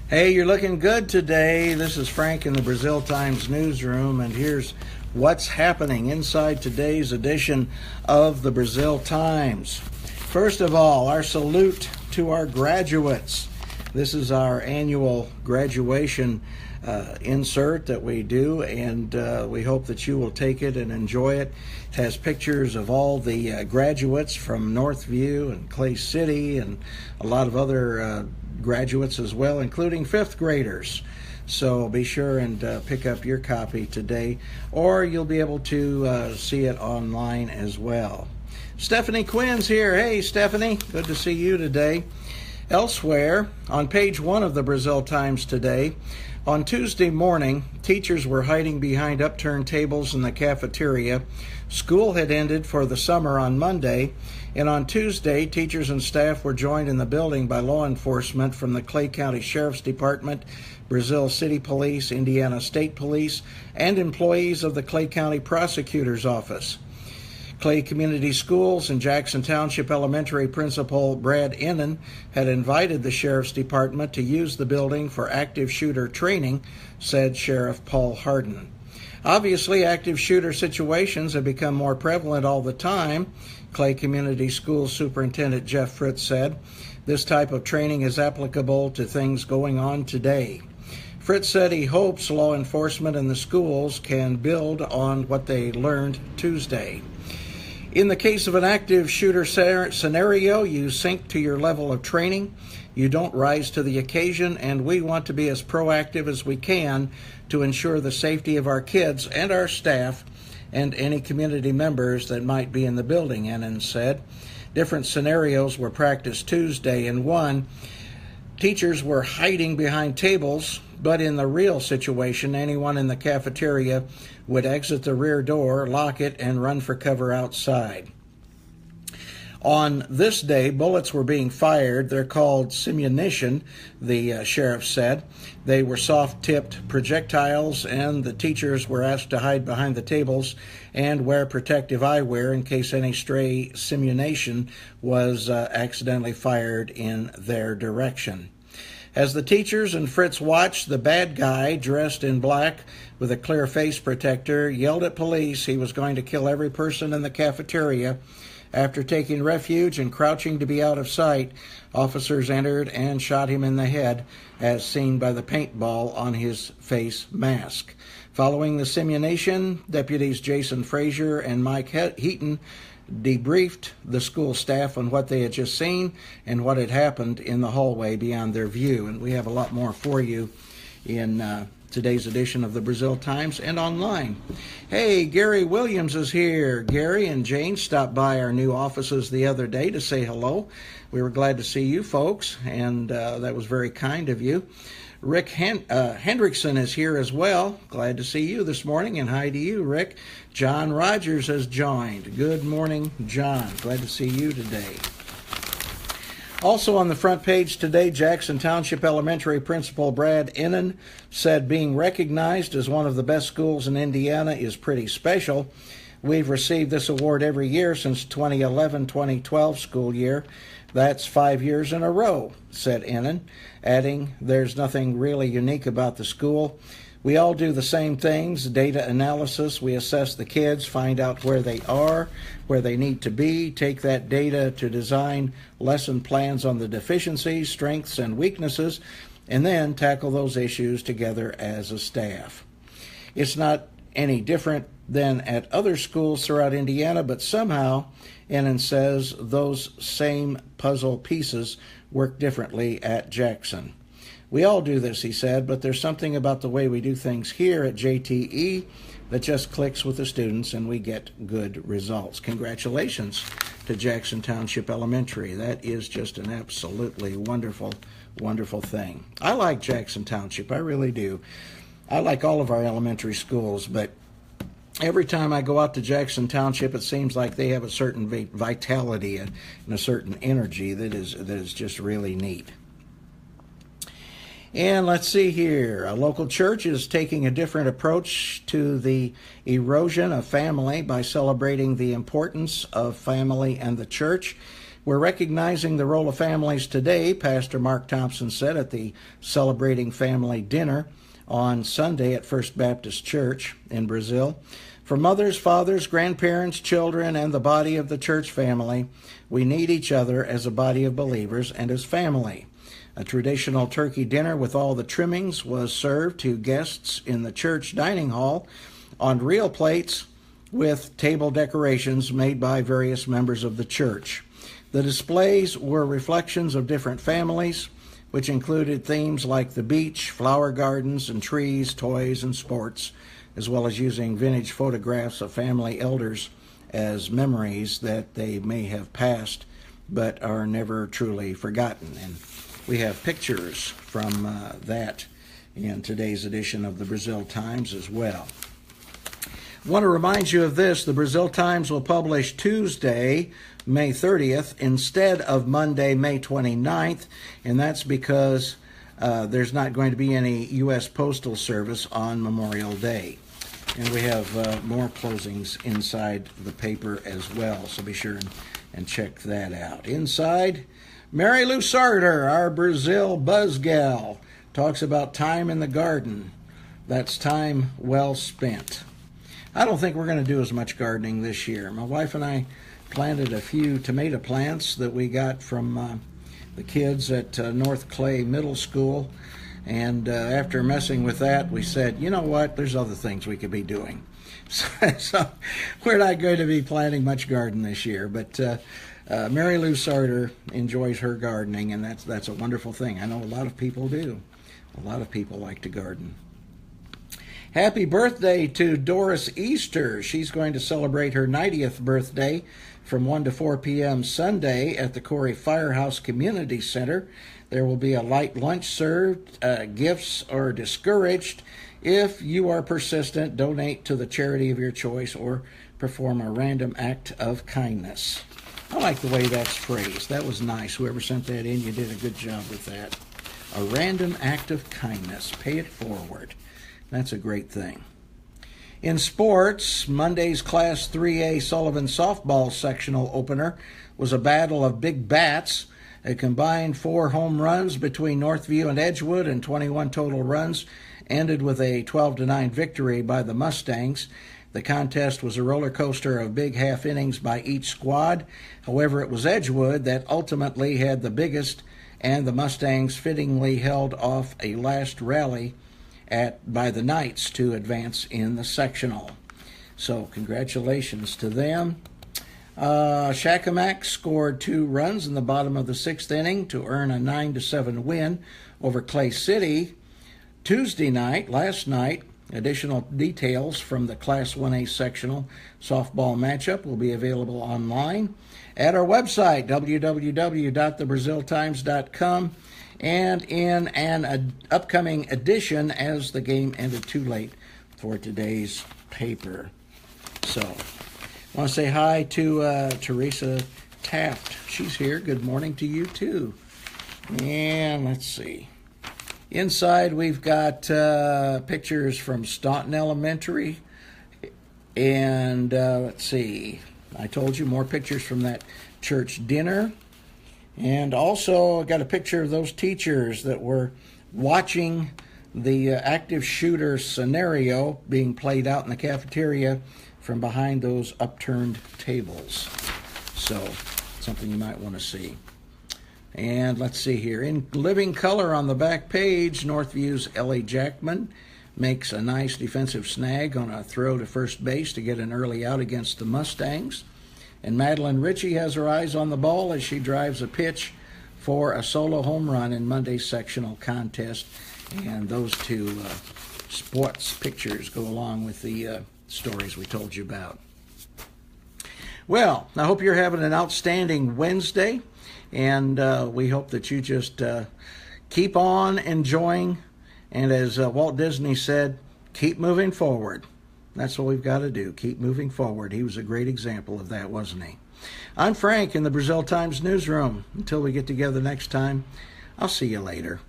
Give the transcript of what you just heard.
Hey, you're looking good today. This is Frank in the Brazil Times newsroom, and here's what's happening inside today's edition of the Brazil Times. First of all, our salute to our graduates. This is our annual graduation insert that we do, and we hope that you will take it and enjoy it. It has pictures of all the graduates from Northview and Clay City and a lot of other graduates as well, including fifth graders. So be sure and pick up your copy today, or you'll be able to see it online as well. Stephanie Quinn's here. Hey, Stephanie, good to see you today. Elsewhere, on page 1 of the Brazil Times today, on Tuesday morning, teachers were hiding behind upturned tables in the cafeteria. School had ended for the summer on Monday, and on Tuesday, teachers and staff were joined in the building by law enforcement from the Clay County Sheriff's Department, Brazil City Police, Indiana State Police, and employees of the Clay County Prosecutor's Office. Clay Community Schools and Jackson Township Elementary Principal Brad Innan had invited the Sheriff's Department to use the building for active shooter training, said Sheriff Paul Harden. Obviously, active shooter situations have become more prevalent all the time, Clay Community Schools Superintendent Jeff Fritz said. This type of training is applicable to things going on today. Fritz said he hopes law enforcement and the schools can build on what they learned Tuesday. In the case of an active shooter scenario, you sink to your level of training. You don't rise to the occasion, and we want to be as proactive as we can to ensure the safety of our kids and our staff and any community members that might be in the building, Innan said. Different scenarios were practiced Tuesday. In one, teachers were hiding behind tables, but in the real situation, anyone in the cafeteria would exit the rear door, lock it, and run for cover outside. On this day, bullets were being fired. They're called simunition, the sheriff said. They were soft-tipped projectiles, and the teachers were asked to hide behind the tables and wear protective eyewear in case any stray simunition was accidentally fired in their direction. As the teachers and Fritz watched, the bad guy, dressed in black with a clear face protector, yelled at police he was going to kill every person in the cafeteria. After taking refuge and crouching to be out of sight, officers entered and shot him in the head, as seen by the paintball on his face mask. Following the simulation, deputies Jason Frazier and Mike Heaton debriefed the school staff on what they had just seen and what had happened in the hallway beyond their view. And we have a lot more for you in today's edition of the Brazil Times and online. Hey, Gary Williams is here. Gary and Jane stopped by our new offices the other day to say hello. We were glad to see you folks, and that was very kind of you. Rick Hendrickson is here as well. Glad to see you this morning, and hi to you, Rick. John Rogers has joined. Good morning, John. Glad to see you today. Also on the front page today, Jackson Township Elementary Principal Brad Innan said being recognized as one of the best schools in Indiana is pretty special. We've received this award every year since 2011-2012 school year. That's 5 years in a row, said Innan, adding, there's nothing really unique about the school. We all do the same things, data analysis. We assess the kids, find out where they are, where they need to be, take that data to design lesson plans on the deficiencies, strengths, and weaknesses, and then tackle those issues together as a staff. It's not any different than at other schools throughout Indiana, but somehow, Innan says, those same puzzle pieces work differently at Jackson. We all do this, he said, but there's something about the way we do things here at JTE that just clicks with the students and we get good results. Congratulations to Jackson Township Elementary. That is just an absolutely wonderful, wonderful thing. I like Jackson Township, I really do. I like all of our elementary schools, but every time I go out to Jackson Township, it seems like they have a certain vitality and a certain energy that is just really neat. And let's see here. A local church is taking a different approach to the erosion of family by celebrating the importance of family and the church. We're recognizing the role of families today, Pastor Mark Thompson said at the Celebrating Family Dinner on Sunday at First Baptist Church in Brazil. For mothers, fathers, grandparents, children, and the body of the church family, we need each other as a body of believers and as family. A traditional turkey dinner with all the trimmings was served to guests in the church dining hall on real plates with table decorations made by various members of the church. The displays were reflections of different families, which included themes like the beach, flower gardens, and trees, toys, and sports, as well as using vintage photographs of family elders as memories that they may have passed but are never truly forgotten. And we have pictures from that in today's edition of the Brazil Times as well. I want to remind you of this. The Brazil Times will publish Tuesday, May 30th, instead of Monday, May 29th, and that's because there's not going to be any U.S. Postal Service on Memorial Day. And we have more closings inside the paper as well, so be sure and check that out. Inside, Mary Lou Sarter, our Brazil buzz gal, talks about time in the garden. That's time well spent. I don't think we're going to do as much gardening this year. My wife and I planted a few tomato plants that we got from the kids at North Clay Middle School. And after messing with that, we said, you know what, there's other things we could be doing. So we're not going to be planting much garden this year. But Mary Lou Sarter enjoys her gardening, and that's a wonderful thing. I know a lot of people do. A lot of people like to garden. Happy birthday to Doris Easter. She's going to celebrate her 90th birthday from 1 to 4 p.m. Sunday at the Corey Firehouse Community Center. There will be a light lunch served. Gifts are discouraged. If you are persistent, donate to the charity of your choice or perform a random act of kindness. I like the way that's phrased. That was nice. Whoever sent that in, you did a good job with that. A random act of kindness. Pay it forward. That's a great thing. In sports, Monday's Class 3A Sullivan softball sectional opener was a battle of big bats. A combined 4 home runs between Northview and Edgewood and 21 total runs ended with a 12-9 victory by the Mustangs. The contest was a roller coaster of big half innings by each squad. However, it was Edgewood that ultimately had the biggest, and the Mustangs fittingly held off a last rally by the Knights to advance in the sectional. So congratulations to them. Shakamak scored 2 runs in the bottom of the 6th inning to earn a 9-7 win over Clay City. Tuesday night, last night, additional details from the Class 1A sectional softball matchup will be available online at our website, www.thebraziltimes.com, and in an upcoming edition as the game ended too late for today's paper. So, I want to say hi to Teresa Taft. She's here. Good morning to you, too. And let's see. Inside, we've got pictures from Staunton Elementary. And let's see. I told you more pictures from that church dinner. And also, I got a picture of those teachers that were watching the active shooter scenario being played out in the cafeteria from behind those upturned tables. So, something you might want to see. And let's see here. In living color on the back page, Northview's Ellie Jackman makes a nice defensive snag on a throw to first base to get an early out against the Mustangs. And Madeline Ritchie has her eyes on the ball as she drives a pitch for a solo home run in Monday's sectional contest. And those two sports pictures go along with the stories we told you about. Well, I hope you're having an outstanding Wednesday, and we hope that you just keep on enjoying, and as Walt Disney said, keep moving forward. That's what we've got to do, keep moving forward. He was a great example of that, wasn't he? I'm Frank in the Brazil Times newsroom. Until we get together next time, I'll see you later.